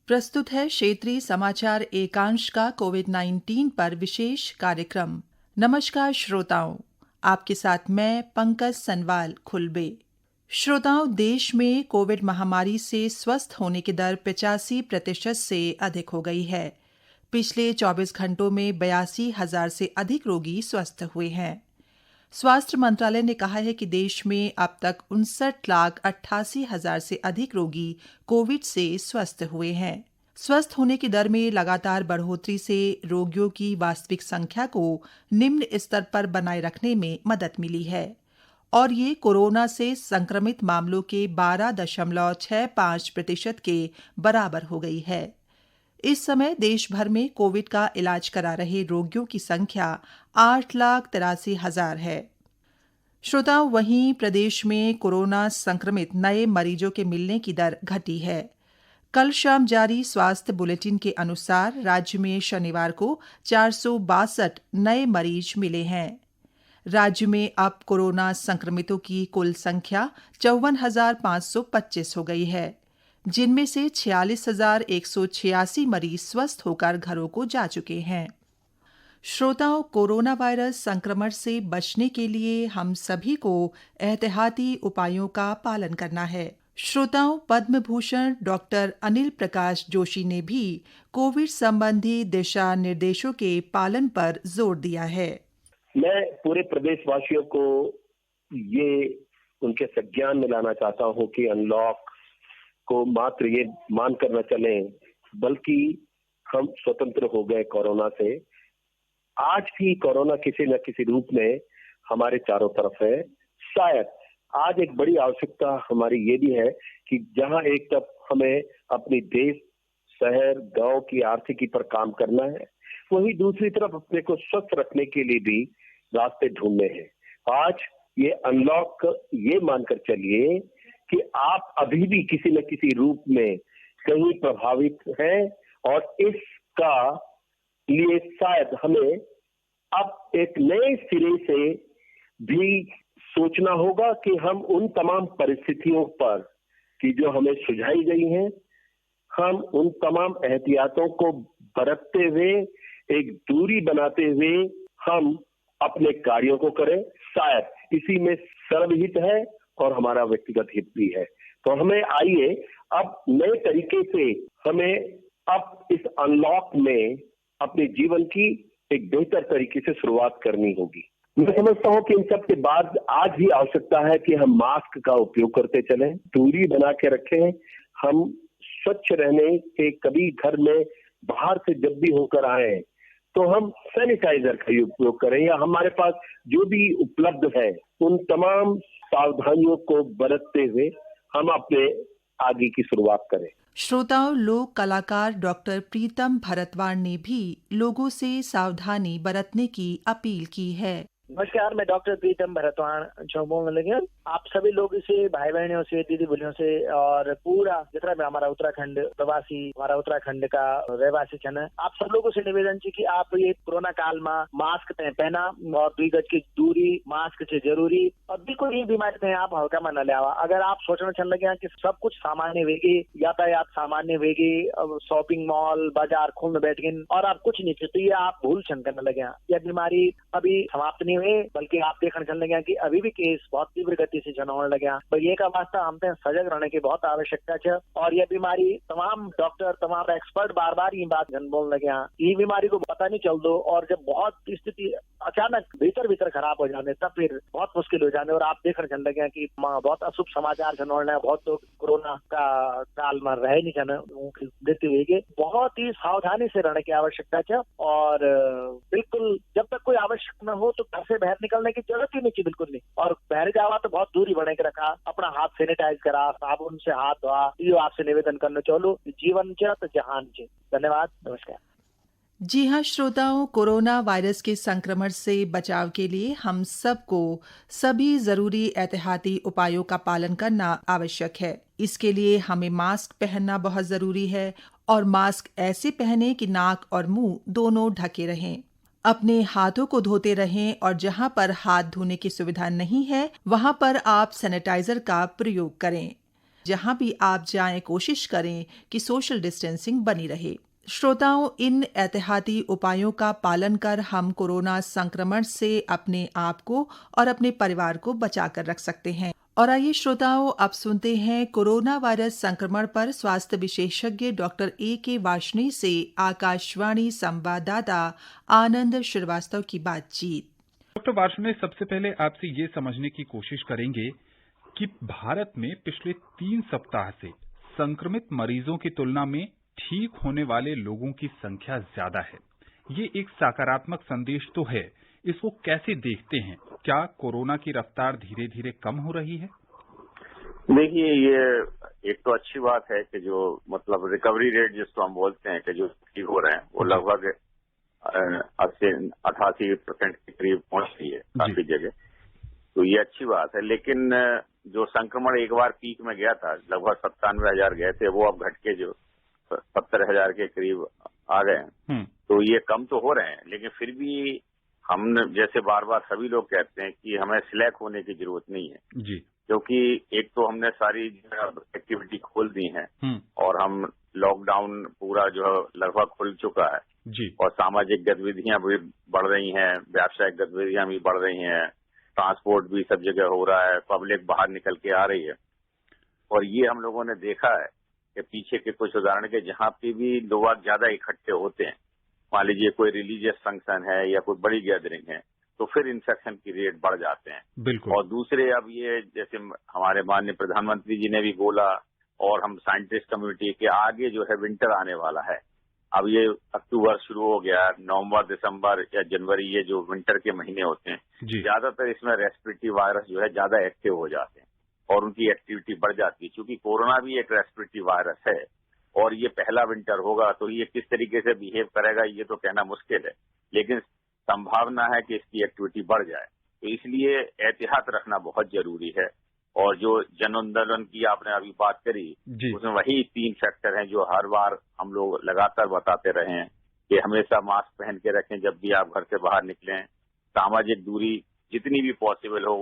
प्रस्तुत है क्षेत्रीय समाचार एकांश का कोविड-19 पर विशेष कार्यक्रम। नमस्कार श्रोताओं, आपके साथ मैं पंकज सनवाल खुलबे। श्रोताओं, देश में कोविड महामारी से स्वस्थ होने की दर 85% से अधिक हो गई है। पिछले 24 घंटों में 82,000 से अधिक रोगी स्वस्थ हुए हैं। स्वास्थ्य मंत्रालय ने कहा है कि देश में अब तक 59,88,000 से अधिक रोगी कोविड से स्वस्थ हुए हैं। स्वस्थ होने की दर में लगातार बढ़ोतरी से रोगियों की वास्तविक संख्या को निम्न स्तर पर बनाए रखने में मदद मिली है और ये कोरोना से संक्रमित मामलों के 12.65% के बराबर हो गई है। इस समय देश भर में कोविड का इलाज करा रहे रोगियों की संख्या 8,83,000 है। श्रोताओं, वहीं प्रदेश में कोरोना संक्रमित नए मरीजों के मिलने की दर घटी है। कल शाम जारी स्वास्थ्य बुलेटिन के अनुसार राज्य में शनिवार को 462 नए मरीज मिले हैं। राज्य में अब कोरोना संक्रमितों की कुल संख्या 54,525 हो गई है, जिनमें से 46,186 मरीज स्वस्थ होकर घरों को जा चुके हैं। श्रोताओं, कोरोना वायरस संक्रमण से बचने के लिए हम सभी को एहतियाती उपायों का पालन करना है। श्रोताओं, पद्म भूषण डॉक्टर अनिल प्रकाश जोशी ने भी कोविड संबंधी दिशा निर्देशों के पालन पर जोर दिया है। मैं पूरे प्रदेशवासियों को ये उनके संज्ञान में लाना चाहता हूँ कि अनलॉक को मात्र ये मान कर न चलें, बल्कि हम स्वतंत्र हो गए कोरोना से। आज भी कोरोना किसी न किसी रूप में हमारे चारों तरफ है। शायद आज एक बड़ी आवश्यकता हमारी ये भी है कि जहां एक तरफ हमें अपनी देश, शहर, गांव की आर्थिकी पर काम करना है, वहीं दूसरी तरफ अपने को स्वस्थ रखने के लिए भी रास्ते ढूंढने हैं। आज ये अनलॉक ये मानकर चलिए कि आप अभी भी किसी न किसी रूप में कहीं प्रभावित हैं और इसका लिए शायद हमें अब एक नए सिरे से भी सोचना होगा कि हम उन तमाम परिस्थितियों पर कि जो हमें सुझाई गई हैं, हम उन तमाम एहतियातों को बरतते हुए, एक दूरी बनाते हुए हम अपने कार्यों को करें। शायद इसी में सर्वहित है और हमारा व्यक्तिगत हित भी है। तो हमें आइए अब नए तरीके से हमें अब इस अनलॉक में अपने जीवन की एक बेहतर तरीके से शुरुआत करनी होगी। मैं समझता हूं कि इन सब के बाद आज भी आवश्यकता है कि हम मास्क का उपयोग करते चलें, दूरी बना के रखें, हम स्वच्छ रहने के, कभी घर में बाहर से जब भी होकर आए तो हम सैनिटाइजर का उपयोग करें या हमारे पास जो भी उपलब्ध है उन तमाम सावधानियों को बरतते हुए हम अपने आगे की शुरुआत करें। श्रोताओं, लोक कलाकार डॉक्टर प्रीतम भरतवाण ने भी लोगों से सावधानी बरतने की अपील की है। नमस्कार, मैं डॉक्टर प्रीतम भरतवाण जो बोलने लगे। आप सभी लोग से, भाई बहनों से, दीदी बोलियों से और पूरा जितना भी हमारा उत्तराखंड प्रवासी, हमारा उत्तराखंड का रहवासी जन है, आप सब लोगों से निवेदन है कि आप ये कोरोना काल में मास्क पहना और 2 गज की दूरी, मास्क से जरूरी और बिल्कुल ये बीमारी आप हल्का में न लिया। अगर आप सोचना चल लगे कि सब कुछ सामान्य वेगी, यातायात सामान्य वेगी, शॉपिंग मॉल बाजार खुल में बैठ गए और आप कुछ नहीं थे, तो ये आप भूल छन करने लगे। यह बीमारी अभी समाप्त नहीं हुए, बल्कि आप देखने चल लगे कि अभी भी केस बहुत तीव्र गति से जन होने लगे। तो ये का वास्ता हम सजग रहने की बहुत आवश्यकता है और यह बीमारी तमाम डॉक्टर, तमाम एक्सपर्ट बार बार ये बात जन बोलने लगे। ये बीमारी को पता नहीं चल दो और जब बहुत स्थिति अचानक भीतर खराब हो जाने तब फिर बहुत मुश्किल हो जाने और आप देखने चल लगे कि बहुत अशुभ समाचार जन होने, बहुत लोग कोरोना का काल में रह नहीं जाने, मृत्यु हुई। बहुत ही सावधानी से रहने की आवश्यकता है और बिल्कुल जब तक कोई आवश्यक न हो तो घर से बाहर निकलने की जरूरत ही नहीं थी, बिल्कुल नहीं। और बाहर जावा तो बहुत दूरी बने के रखा, अपना हाथ सैनिटाइज करा, साबुन से हाथ धोआ। ये आपसे निवेदन करना चाहूँ, जीवन च तो जहान च। धन्यवाद, नमस्कार। जी हाँ श्रोताओं, कोरोना वायरस के संक्रमण से बचाव के लिए हम सबको सभी जरूरी एहतियाती उपायों का पालन करना आवश्यक है। इसके लिए हमें मास्क पहनना बहुत जरूरी है और मास्क ऐसे पहने कि नाक और मुंह दोनों ढके रहें। अपने हाथों को धोते रहें और जहां पर हाथ धोने की सुविधा नहीं है वहां पर आप सैनिटाइजर का प्रयोग करें। जहां भी आप जाएं कोशिश करें कि सोशल डिस्टेंसिंग बनी रहे। श्रोताओं, इन एहतियाती उपायों का पालन कर हम कोरोना संक्रमण से अपने आप को और अपने परिवार को बचा कर रख सकते हैं। और आइए श्रोताओं, अब सुनते हैं कोरोना वायरस संक्रमण पर स्वास्थ्य विशेषज्ञ डॉक्टर A.K. वार्ष्णेय से आकाशवाणी संवाददाता आनंद श्रीवास्तव की बातचीत। डॉक्टर वार्ष्णेय, सबसे पहले आपसे ये समझने की कोशिश करेंगे कि भारत में पिछले 3 सप्ताह से संक्रमित मरीजों की तुलना में ठीक होने वाले लोगों की संख्या ज्यादा है। ये एक सकारात्मक संदेश तो है, इसको कैसे देखते हैं? क्या कोरोना की रफ्तार धीरे धीरे कम हो रही है? देखिए, ये एक तो अच्छी बात है कि जो मतलब रिकवरी रेट जिसको हम बोलते हैं कि जो ठीक हो रहे हैं वो लगभग 80-88% के करीब पहुंच रही है काफी जगह, तो ये अच्छी बात है। लेकिन जो संक्रमण एक बार पीक में गया था, लगभग 97,000 गए थे, वो अब घट के जो 70,000 के करीब आ गए हैं। तो ये कम तो हो रहे हैं, लेकिन फिर भी हम जैसे बार बार सभी लोग कहते हैं कि हमें स्लैक होने की जरूरत नहीं है जी, क्योंकि एक तो हमने सारी एक्टिविटी खोल दी है और हम लॉकडाउन पूरा जो है लगभग खुल चुका है जी, और सामाजिक गतिविधियां भी बढ़ रही हैं, व्यावसायिक गतिविधियां भी बढ़ रही हैं, ट्रांसपोर्ट भी सब जगह हो रहा है, पब्लिक बाहर निकल के आ रही है। और ये हम लोगों ने देखा है कि पीछे के कुछ उदाहरण के जहां पे भी लोग ज्यादा इकट्ठे होते हैं, मान लीजिए कोई रिलीजियस फंक्शन है या कोई बड़ी गैदरिंग है, तो फिर इन्फेक्शन की रेट बढ़ जाते हैं। बिल्कुल। और दूसरे, अब ये जैसे हमारे माननीय प्रधानमंत्री जी ने भी बोला और हम साइंटिस्ट कम्युनिटी के आगे जो है विंटर आने वाला है। अब ये अक्टूबर शुरू हो गया, नवंबर, दिसंबर या जनवरी, ये जो विंटर के महीने होते हैं, ज्यादातर इसमें रेस्पिरेटरी वायरस जो है ज्यादा एक्टिव हो जाते हैं और उनकी एक्टिविटी बढ़ जाती है। क्योंकि कोरोना भी एक रेस्पिरेटरी वायरस है और ये पहला विंटर होगा, तो ये किस तरीके से बिहेव करेगा ये तो कहना मुश्किल है, लेकिन संभावना है कि इसकी एक्टिविटी बढ़ जाए। तो इसलिए एहतियात रखना बहुत जरूरी है। और जो जन आंदोलन की आपने अभी बात करी, उसमें वही 3 फैक्टर हैं जो हर बार हम लोग लगातार बताते रहे हैं कि हमेशा मास्क पहन के रखें जब भी आप घर से बाहर निकलें, सामाजिक दूरी जितनी भी पॉसिबल हो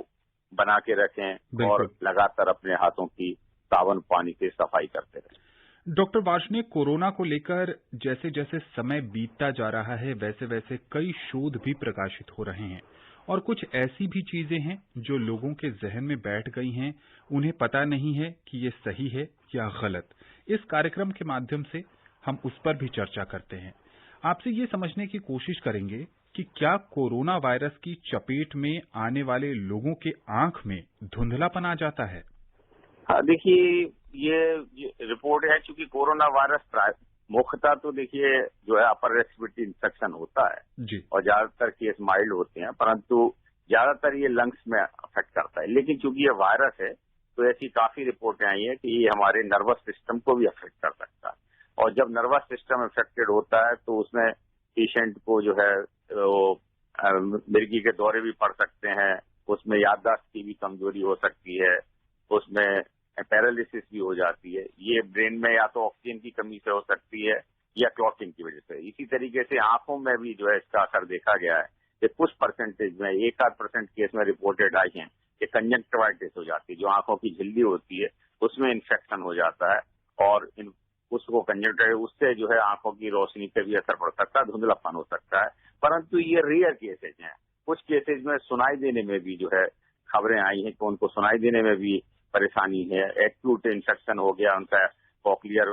बना के रखें और लगातार अपने हाथों की साबुन पानी से सफाई करते रहें। डॉक्टर वार्ष्णेय, कोरोना को लेकर जैसे जैसे समय बीतता जा रहा है वैसे वैसे कई शोध भी प्रकाशित हो रहे हैं और कुछ ऐसी भी चीजें हैं जो लोगों के जहन में बैठ गई हैं, उन्हें पता नहीं है कि ये सही है या गलत। इस कार्यक्रम के माध्यम से हम उस पर भी चर्चा करते हैं। आपसे ये समझने की कोशिश करेंगे कि क्या कोरोना वायरस की चपेट में आने वाले लोगों के आंख में धुंधलापन आ जाता है? हाँ, देखिए, ये रिपोर्ट है, चूंकि कोरोना वायरस मुख्यतः तो देखिए जो है अपर रेस्पिरेटरी इन्फेक्शन होता है जी, और ज्यादातर केस माइल्ड होते हैं, परंतु ज्यादातर ये लंग्स में अफेक्ट करता है। लेकिन चूंकि ये वायरस है तो ऐसी काफी रिपोर्टें आई हैं कि ये हमारे नर्वस सिस्टम को भी अफेक्ट कर सकता है। और जब नर्वस सिस्टम अफेक्टेड होता है तो उसमें पेशेंट को जो है मिर्गी के दौरे भी पड़ सकते हैं, उसमें याददाश्त की भी कमजोरी हो सकती है, उसमें पैरालिसिस भी हो जाती है। ये ब्रेन में या तो ऑक्सीजन की कमी से हो सकती है या क्लॉटिंग की वजह से। इसी तरीके से आंखों में भी जो है इसका असर देखा गया है कि कुछ परसेंटेज में 1-8% केस में रिपोर्टेड आई हैं कि कंजक्टिवाइटिस हो जाती है, जो आंखों की झिल्ली होती है उसमें इन्फेक्शन हो जाता है और उसको कंजक्टिवाइटिस, उससे जो है आंखों की रोशनी पे भी असर पड़ सकता है, धुंधलापन हो सकता है। परंतु ये रेयर केसेज हैं। कुछ केसेज में सुनाई देने में भी जो है खबरें आई हैं कि उनको सुनाई देने में भी परेशानी है। एक्यूट इन्फेक्शन हो गया उनका कॉक्लियर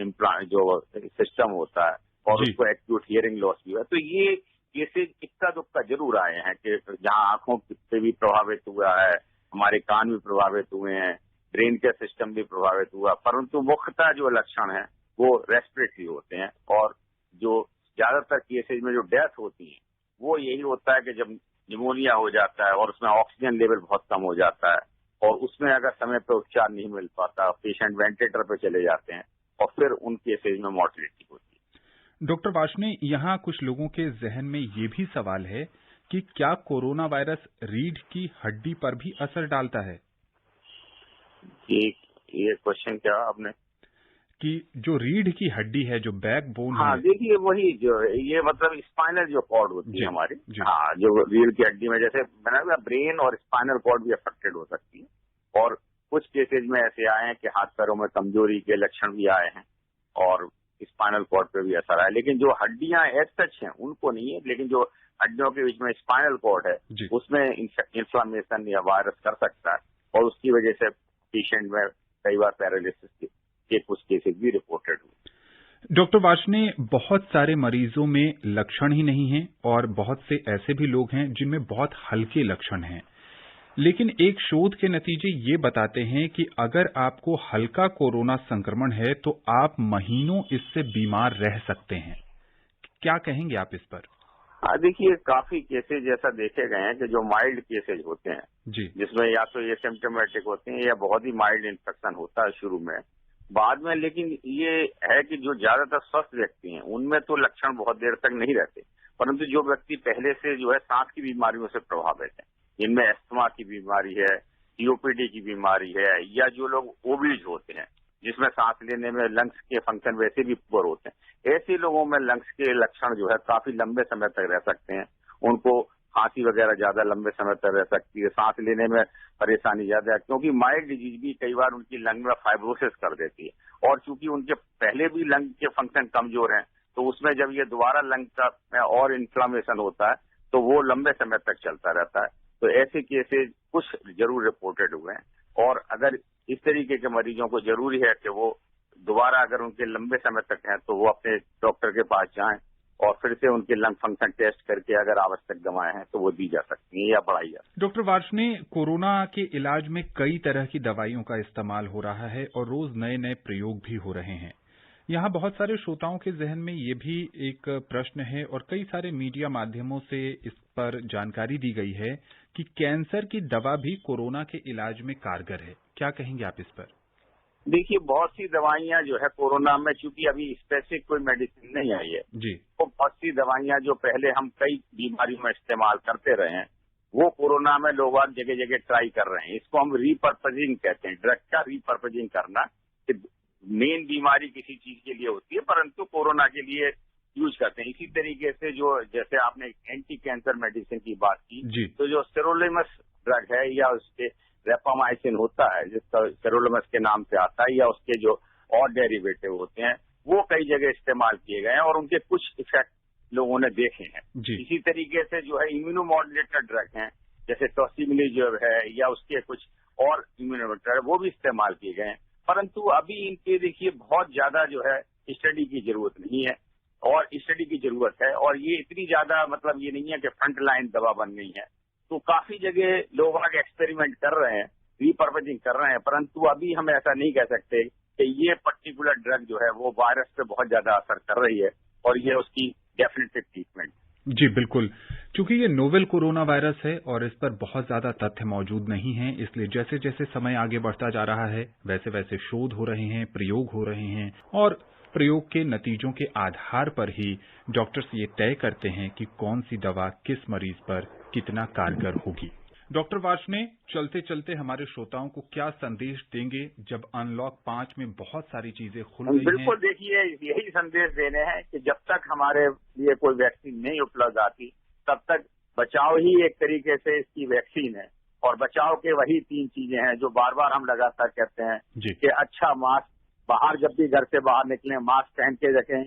इम्प्लांट जो सिस्टम होता है और उसको एक्यूट हियरिंग लॉस भी हुआ। तो ये केसेज इक्का दुक्का जरूर आए हैं कि जहां आंखों से भी प्रभावित हुआ है, हमारे कान भी प्रभावित हुए हैं, ब्रेन का सिस्टम भी प्रभावित हुआ। परंतु मुख्यतः जो लक्षण है वो रेस्पिरेटरी होते हैं और जो ज्यादातर केसेज में जो डेथ होती है वो यही होता है कि जब निमोनिया हो जाता है और उसमें ऑक्सीजन लेवल बहुत कम हो जाता है और उसमें अगर समय पर उपचार नहीं मिल पाता, पेशेंट वेंटिलेटर पर चले जाते हैं और फिर उन केसेज में मॉर्टेलिटी होती है। डॉक्टर वार्ष्णेय, यहाँ कुछ लोगों के जहन में ये भी सवाल है कि क्या कोरोना वायरस रीढ़ की हड्डी पर भी असर डालता है? ये क्वेश्चन क्या आपने कि जो रीढ़ की हड्डी है, जो बैकबोन है। हाँ, देखिए वही जो है, ये मतलब स्पाइनल जो कॉर्ड होती है हमारी, हाँ, जो रीढ़ की हड्डी में जैसे मैंने ब्रेन और स्पाइनल कॉर्ड भी अफेक्टेड हो सकती है और कुछ केसेज में ऐसे आए हैं कि हाथ पैरों में कमजोरी के लक्षण भी आए हैं और स्पाइनल कॉर्ड पे भी असर आया, लेकिन जो हड्डियां एज सच हैं उनको नहीं है, लेकिन जो हड्डियों के बीच में स्पाइनल कॉर्ड है उसमें इन्फ्लामेशन या वायरस कर सकता है और उसकी वजह से पेशेंट में कई बार पैरालिसिस के कुछ केसेज भी रिपोर्टेड हुए। डॉक्टर वार्ष्णेय, बहुत सारे मरीजों में लक्षण ही नहीं हैं और बहुत से ऐसे भी लोग हैं जिनमें बहुत हल्के लक्षण हैं, लेकिन एक शोध के नतीजे ये बताते हैं कि अगर आपको हल्का कोरोना संक्रमण है तो आप महीनों इससे बीमार रह सकते हैं। क्या कहेंगे आप इस पर? हाँ, देखिए काफी केसेज ऐसा देखे गए हैं कि जो माइल्ड केसेज होते हैं जी, जिसमें या तो ये सिम्टोमेटिक होते हैं या बहुत ही माइल्ड इन्फेक्शन होता है शुरू में, बाद में लेकिन ये है कि जो ज्यादातर स्वस्थ व्यक्ति हैं उनमें तो लक्षण बहुत देर तक नहीं रहते, परंतु जो व्यक्ति पहले से जो है सांस की बीमारियों से प्रभावित है, जिनमें अस्थमा की बीमारी है, सीओपीडी की बीमारी है, या जो लोग ओबीज होते हैं जिसमें सांस लेने में लंग्स के फंक्शन वैसे भी पुअर होते हैं, ऐसे लोगों में लंग्स के लक्षण जो है काफी लंबे समय तक रह सकते हैं। उनको खांसी वगैरह ज्यादा लंबे समय तक रह सकती है, सांस लेने में परेशानी ज्यादा है, क्योंकि माइल्ड डिजीज भी कई बार उनकी लंग में फाइब्रोसिस कर देती है और चूंकि उनके पहले भी लंग के फंक्शन कमजोर हैं तो उसमें जब ये दोबारा लंग का और इन्फ्लामेशन होता है तो वो लंबे समय तक चलता रहता है। तो ऐसे केसेज कुछ जरूर रिपोर्टेड हुए हैं और अगर इस तरीके के मरीजों को जरूरी है कि वो दोबारा अगर उनके लंबे समय तक हैं तो वो अपने डॉक्टर के पास जाएं और फिर से उनके लंग फंक्शन टेस्ट करके अगर आवश्यक दवाएं हैं तो वो दी जा सकती हैं या बढ़ाई जा सकती है। डॉक्टर वार्ष्णेय, कोरोना के इलाज में कई तरह की दवाइयों का इस्तेमाल हो रहा है और रोज नए नए प्रयोग भी हो रहे हैं। यहाँ बहुत सारे श्रोताओं के जहन में ये भी एक प्रश्न है और कई सारे मीडिया माध्यमों से इस पर जानकारी दी गई है कि कैंसर की दवा भी कोरोना के इलाज में कारगर है। क्या कहेंगे आप इस पर? देखिए, बहुत सी दवाइयां जो है कोरोना में, चूंकि अभी स्पेसिफिक कोई मेडिसिन नहीं आई है जी, तो बहुत सी दवाइयां जो पहले हम कई बीमारियों में इस्तेमाल करते रहे हैं वो कोरोना में लोग आज जगह जगह ट्राई कर रहे हैं। इसको हम रीपर्पजिंग कहते हैं, ड्रग का रीपर्पजिंग करना। मेन बीमारी किसी चीज के लिए होती है परंतु कोरोना के लिए यूज करते हैं। इसी तरीके से जो जैसे आपने एंटी कैंसर मेडिसिन की बात की तो जो सेरोलिमस ड्रग है या उसके रेपामाइसिन होता है जिसका सेरोलिमस के नाम से आता है या उसके जो और डेरिवेटिव होते हैं वो कई जगह इस्तेमाल किए गए हैं और उनके कुछ इफेक्ट लोगों ने देखे हैं। इसी तरीके से जो है इम्यूनोमॉड्यूलेटर ड्रग हैं जैसे टॉसिमिलिजुर है या उसके कुछ और इम्यूनोमॉड्यूलेटर वो भी इस्तेमाल किए गए हैं, परंतु अभी इनके देखिए बहुत ज्यादा जो है स्टडी की जरूरत नहीं है और स्टडी की जरूरत है और ये इतनी ज्यादा मतलब ये नहीं है कि फ्रंट लाइन दवा बन गई है। तो काफी जगह लोग आगे एक्सपेरिमेंट कर रहे हैं, रीपर्पजिंग कर रहे हैं, परंतु अभी हम ऐसा नहीं कह सकते कि ये पर्टिकुलर ड्रग जो है वो वायरस पे बहुत ज्यादा असर कर रही है और ये उसकी डेफिनेटिव ट्रीटमेंट। जी बिल्कुल, क्योंकि ये नोवेल कोरोना वायरस है और इस पर बहुत ज्यादा तथ्य मौजूद नहीं हैं, इसलिए जैसे जैसे समय आगे बढ़ता जा रहा है वैसे वैसे शोध हो रहे हैं, प्रयोग हो रहे हैं और प्रयोग के नतीजों के आधार पर ही डॉक्टर्स ये तय करते हैं कि कौन सी दवा किस मरीज पर कितना कारगर होगी। डॉक्टर वार्ष्णेय, चलते चलते हमारे श्रोताओं को क्या संदेश देंगे जब अनलॉक 5 में बहुत सारी चीजें खुल गई हैं? बिल्कुल, देखिए यही संदेश देने हैं कि जब तक हमारे लिए कोई वैक्सीन नहीं उपलब्ध आती तब तक बचाव ही एक तरीके से इसकी वैक्सीन है और बचाव के वही 3 चीजें हैं जो बार बार हम लगातार कहते हैं कि अच्छा मास्क, बाहर जब भी घर से बाहर निकलें मास्क पहन के रखें,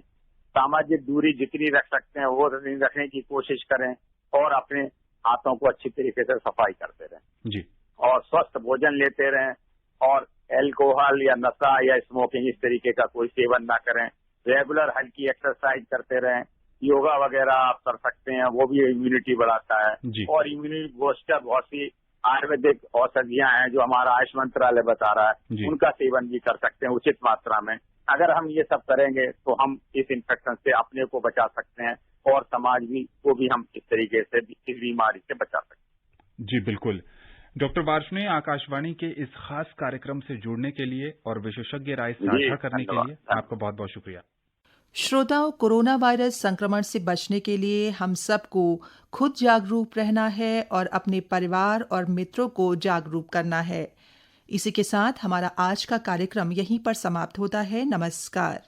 सामाजिक दूरी जितनी रख सकते हैं वो रखने की कोशिश करें और अपने हाथों को अच्छी तरीके से सफाई करते रहें जी, और स्वस्थ भोजन लेते रहें और अल्कोहल या नशा या स्मोकिंग इस तरीके का कोई सेवन ना करें। रेगुलर हल्की एक्सरसाइज करते रहें, योगा वगैरह आप कर सकते हैं, वो भी इम्यूनिटी बढ़ाता है और इम्यूनिटी बूस्टर बहुत सी आयुर्वेदिक औषधियां हैं जो हमारा आयुष मंत्रालय बता रहा है, उनका सेवन भी कर सकते हैं उचित मात्रा में। अगर हम ये सब करेंगे तो हम इस इन्फेक्शन से अपने को बचा सकते हैं और समाज भी को भी हम इस तरीके से इस बीमारी से बचा सकते हैं। जी बिल्कुल। डॉक्टर वार्ष्णेय, आकाशवाणी के इस खास कार्यक्रम से जुड़ने के लिए और विशेषज्ञ राय साझा करने के लिए आपका बहुत बहुत शुक्रिया। श्रोताओं, कोरोना वायरस संक्रमण से बचने के लिए हम सबको खुद जागरूक रहना है और अपने परिवार और मित्रों को जागरूक करना है। इसी के साथ हमारा आज का कार्यक्रम यहीं पर समाप्त होता है। नमस्कार।